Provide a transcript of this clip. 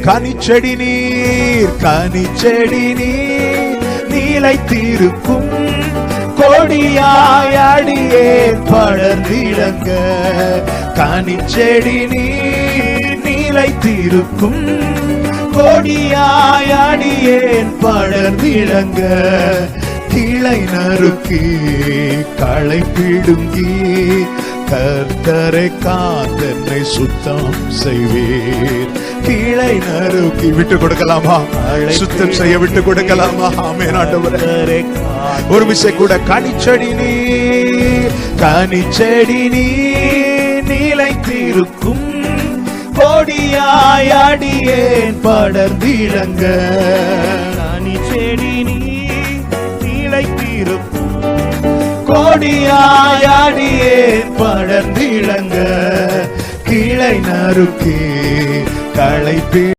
கனிச்செடி நீர், கனிச்செடி நீர், நீலைத்திருக்கும் கொடியாய் அடியேன் படர்ந்திடங்க. கனிச்செடி நீர், நீலைத்திருக்கும் கொடியாய் அடியேன் படர்ந்திடங்க. கிளை நறுக்கி களை பிடுங்கி கர்த்தரை காத்தென்னை சுத்தம் செய்வீர். கிளை நறுக்கி விட்டு கொடுக்கலாமா? சுத்தம் செய்ய விட்டு கொடுக்கலாமா? ஆமென் ஆண்டவரே. ஒரு விசை கூட கனிச்செடி நீர், கனிச்செடி நீர், நீலைத்திருக்கும் கொடியாய் அடியேன் படர்ந்திடங்க. கனிச்செடி நீர், நீலைத்திருக்கும் கொடியாய் அடியேன் படர்ந்திடங்க. கிளை நறுக்கி களை